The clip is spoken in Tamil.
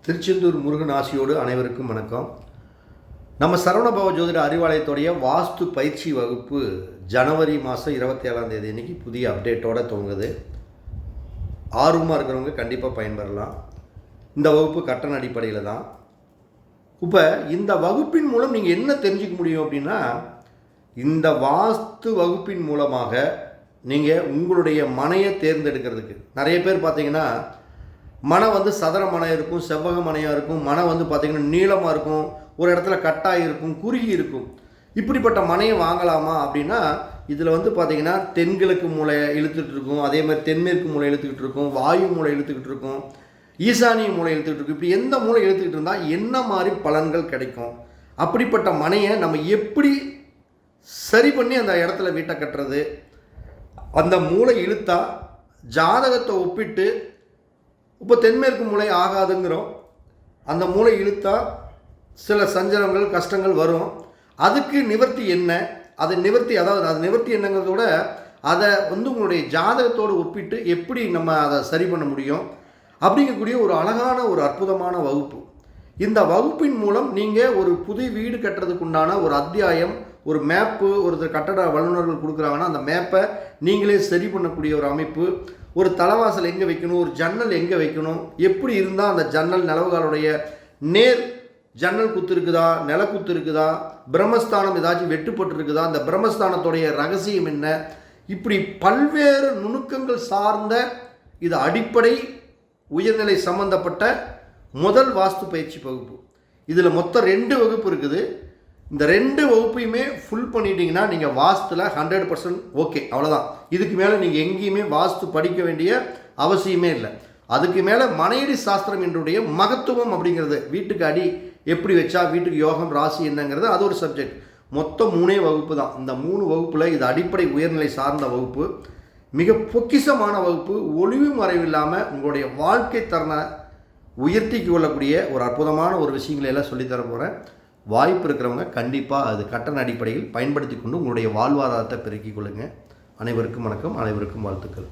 திருச்செந்தூர் முருகன் ஆசியோடு அனைவருக்கும் வணக்கம். நம்ம சரவணபவ ஜோதிட அறிவாலயத்துடைய வாஸ்து பயிற்சி வகுப்பு ஜனவரி மாதம் 27 அன்றைக்கி புதிய அப்டேட்டோடு துவங்குது. ஆர்வமாக இருக்கிறவங்க கண்டிப்பாக பயன்பெறலாம். இந்த வகுப்பு கட்டண அடிப்படையில் தான். இப்போ இந்த வகுப்பின் மூலம் நீங்கள் என்ன தெரிஞ்சுக்க முடியும் அப்படின்னா, இந்த வாஸ்து வகுப்பின் மூலமாக நீங்கள் உங்களுடைய மனையை தேர்ந்தெடுக்கிறதுக்கு நிறைய பேர் பார்த்தீங்கன்னா, மனை சதுர மனை இருக்கும், செவ்வக மனையாக இருக்கும், மனை பார்த்திங்கன்னா நீளமாக இருக்கும், ஒரு இடத்துல கட்டாக இருக்கும், குறுகி இருக்கும். இப்படிப்பட்ட மனையை வாங்கலாமா அப்படின்னா, இதில் பார்த்திங்கன்னா தென்கிழக்கு மூளை இழுத்துக்கிட்டு இருக்கும், அதே மாதிரி தென்மேற்கு மூளை இழுத்துக்கிட்டு இருக்கும், வாயு மூளை இழுத்துக்கிட்டு இருக்கும், ஈசானிய மூளை இழுத்துக்கிட்டு இருக்கும். இப்படி எந்த மூளை இழுத்துக்கிட்டு இருந்தால் என்ன மாதிரி பலன்கள் கிடைக்கும், அப்படிப்பட்ட மனையை நம்ம எப்படி சரி பண்ணி அந்த இடத்துல வீட்டை கட்டுறது, அந்த மூளை இழுத்தா ஜாதகத்தை ஒப்பிட்டு இப்போ தென்மேற்கு மூளை ஆகாதுங்கிறோம், அந்த மூளை இழுத்தா சில சஞ்சலங்கள் கஷ்டங்கள் வரும், அதுக்கு நிவர்த்தி என்ன, அது நிவர்த்தி என்னங்கிறத விட அதை உங்களுடைய ஜாதகத்தோடு ஒப்பிட்டு எப்படி நம்ம அதை சரி பண்ண முடியும் அப்படிங்கக்கூடிய ஒரு அழகான ஒரு அற்புதமான வகுப்பு. இந்த வகுப்பின் மூலம் நீங்கள் ஒரு புது வீடு கட்டுறதுக்கு உண்டான ஒரு அத்தியாயம், ஒரு மேப்பு, ஒருத்தர் கட்டட வல்லுநர்கள் கொடுக்குறாங்கன்னா அந்த மேப்பை நீங்களே சரி பண்ணக்கூடிய ஒரு அமைப்பு, ஒரு தலைவாசல் எங்கே வைக்கணும், ஒரு ஜன்னல் எங்கே வைக்கணும், எப்படி இருந்தால் அந்த ஜன்னல் நிலவுகளுடைய நேர் ஜன்னல் குத்து இருக்குதா, நில குத்து இருக்குதா, பிரம்மஸ்தானம் ஏதாச்சும் வெட்டுப்பட்டு இருக்குதா, அந்த பிரம்மஸ்தானத்துடைய ரகசியம் என்ன, இப்படி பல்வேறு நுணுக்கங்கள் சார்ந்த இது அடிப்படை உயர்நிலை சம்பந்தப்பட்ட முதல் வாஸ்து பயிற்சி வகுப்பு. இதில் மொத்தம் 2 வகுப்பு இருக்குது. இந்த 2 வகுப்பையுமே ஃபுல் பண்ணிட்டீங்கன்னா நீங்கள் வாஸ்துல 100% ஓகே, அவ்வளோதான். இதுக்கு மேலே நீங்கள் எங்கேயுமே வாஸ்து படிக்க வேண்டிய அவசியமே இல்லை. அதுக்கு மேலே மனையடி சாஸ்திரம் என்றுடைய மகத்துவம் அப்படிங்கிறது, வீட்டுக்கு அடி எப்படி வச்சா வீட்டுக்கு யோகம் ராசி என்னங்கிறது அது ஒரு சப்ஜெக்ட். மொத்தம் 3 வகுப்பு தான். இந்த 3 வகுப்பில் இது அடிப்படை உயர்நிலை சார்ந்த வகுப்பு, மிக பொக்கிஷமான வகுப்பு. ஒளிவு மறைவு இல்லாமல் உங்களுடைய வாழ்க்கை தரனை உயர்த்திக்கு கொள்ளக்கூடிய ஒரு அற்புதமான ஒரு விஷயங்களை எல்லாம் சொல்லித்தர போகிறேன். வாய்ப்பு இருக்கிறவங்க கண்டிப்பாக அது கட்டண அடிப்படையில் பயன்படுத்தி கொண்டு உங்களுடைய வாழ்வாதாரத்தை பெருக்கிக் கொள்ளுங்கள். அனைவருக்கும் வணக்கம், அனைவருக்கும் வாழ்த்துக்கள்.